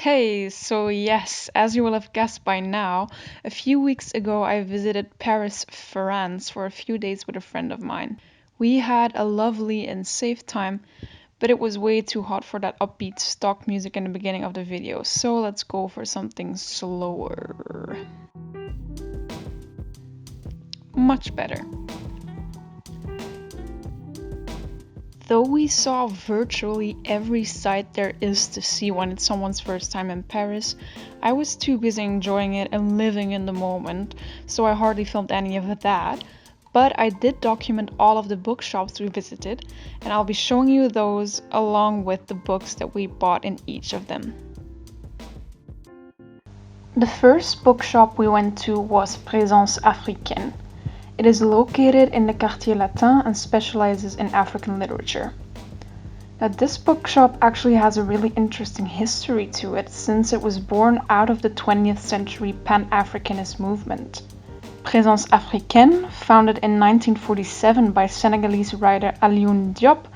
Hey, so yes, as you will have guessed by now, a few weeks ago I visited Paris, France for a few days with a friend of mine. We had a lovely and safe time, but it was way too hot for that upbeat stock music in the beginning of the video, so let's go for something slower. Much better. Though we saw virtually every sight there is to see when it's someone's first time in Paris, I was too busy enjoying it and living in the moment, so I hardly filmed any of that. But I did document all of the bookshops we visited, and I'll be showing you those along with the books that we bought in each of them. The first bookshop we went to was Présence Africaine. It is located in the Quartier Latin and specializes in African literature. Now, this bookshop actually has a really interesting history to it since it was born out of the 20th century Pan-Africanist movement. Présence Africaine, founded in 1947 by Senegalese writer Alioune Diop,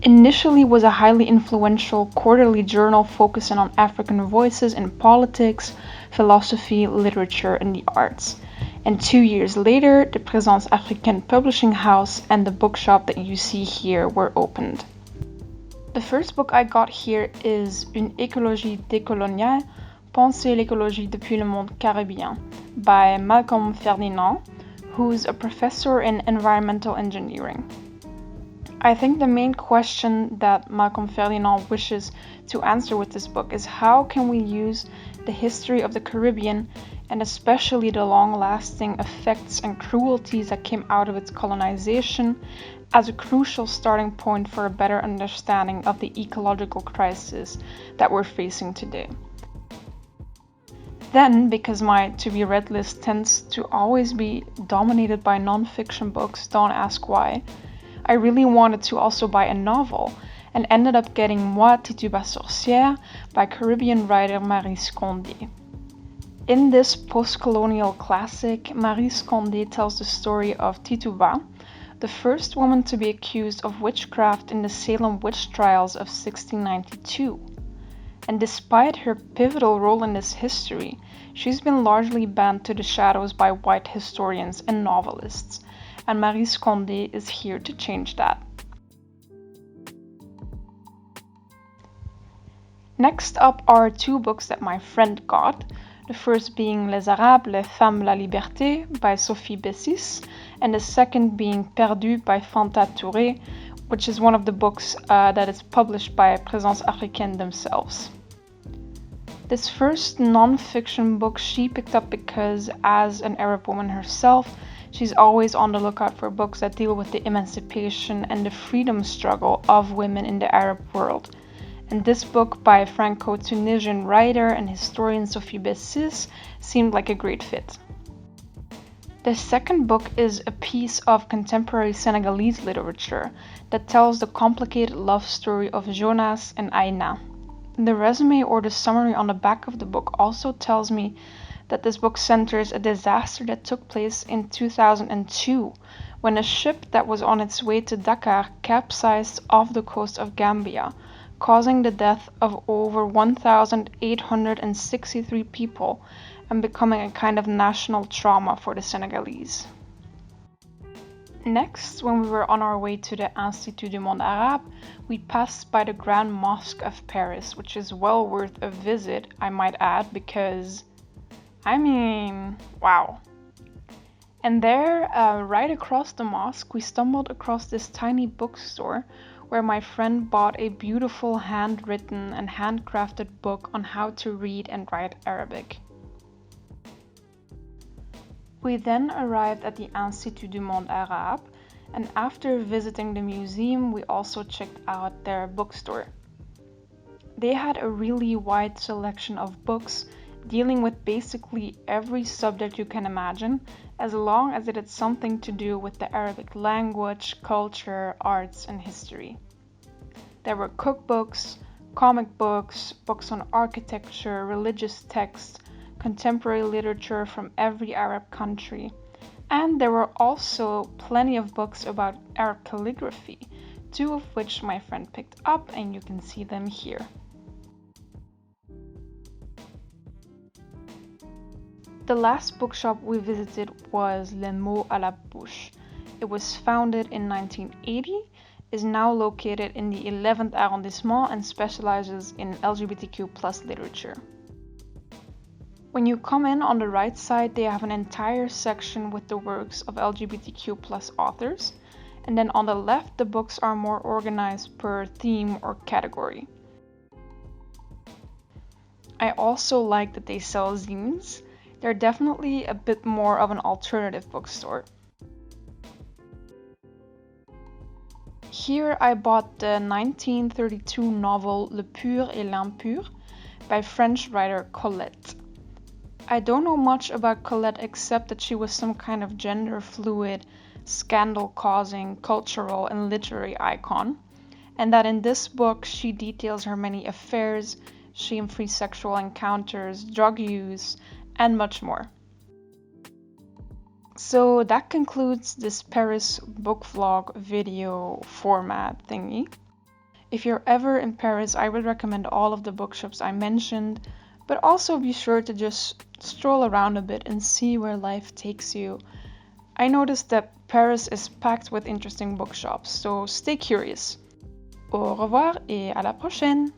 initially was a highly influential quarterly journal focusing on African voices in politics, philosophy, literature, and the arts. And 2 years later, the Présence Africaine publishing house and the bookshop that you see here were opened. The first book I got here is Ecology de Colonia, Penser l'écologie depuis le monde caribéen by Malcolm Ferdinand, who's a professor in environmental engineering. I think the main question that Malcolm Ferdinand wishes to answer with this book is how can we use the history of the Caribbean and especially the long-lasting effects and cruelties that came out of its colonization as a crucial starting point for a better understanding of the ecological crisis that we're facing today. Then, because my to-be-read list tends to always be dominated by non-fiction books, don't ask why, I really wanted to also buy a novel and ended up getting Moi, Tituba Sorcière by Caribbean writer Maryse Condé. In this post-colonial classic, Maryse Condé tells the story of Tituba, the first woman to be accused of witchcraft in the Salem witch trials of 1692. And despite her pivotal role in this history, she's been largely banned to the shadows by white historians and novelists, and Maryse Condé is here to change that. Next up are two books that my friend got. The first being Les Arabes, les femmes, la liberté by Sophie Bessis, and the second being Perdu by Fanta Touré, which is one of the books that is published by Présence Africaine themselves. This first non-fiction book she picked up because, as an Arab woman herself, she's always on the lookout for books that deal with the emancipation and the freedom struggle of women in the Arab world. And this book by Franco-Tunisian writer and historian Sophie Bessis seemed like a great fit. The second book is a piece of contemporary Senegalese literature that tells the complicated love story of Jonas and Aina. The resume or the summary on the back of the book also tells me that this book centers a disaster that took place in 2002 when a ship that was on its way to Dakar capsized off the coast of Gambia, causing the death of over 1,863 people and becoming a kind of national trauma for the Senegalese. Next, when we were on our way to the Institut du Monde Arabe, we passed by the Grand Mosque of Paris, which is well worth a visit, I might add, because, wow. And there, right across the mosque, we stumbled across this tiny bookstore where my friend bought a beautiful handwritten and handcrafted book on how to read and write Arabic. We then arrived at the Institut du Monde Arabe, and after visiting the museum, we also checked out their bookstore. They had a really wide selection of books dealing with basically every subject you can imagine, as long as it had something to do with the Arabic language, culture, arts, and history. There were cookbooks, comic books, books on architecture, religious texts, contemporary literature from every Arab country, and there were also plenty of books about Arab calligraphy, two of which my friend picked up, and you can see them here. The last bookshop we visited was Len Mo à la bouche. It was founded in 1980, is now located in the 11th arrondissement and specializes in LGBTQ+ literature. When you come in on the right side, they have an entire section with the works of LGBTQ+ authors, and then on the left, the books are more organized per theme or category. I also like that they sell zines. They're definitely a bit more of an alternative bookstore. Here I bought the 1932 novel Le Pur et l'Impur by French writer Colette. I don't know much about Colette except that she was some kind of gender fluid, scandal-causing, cultural and literary icon, and that in this book she details her many affairs, shame-free sexual encounters, drug use, and much more. So that concludes this Paris book vlog video format thingy. If you're ever in Paris, I would recommend all of the bookshops I mentioned, but also be sure to just stroll around a bit and see where life takes you. I noticed that Paris is packed with interesting bookshops, so stay curious. Au revoir et à la prochaine!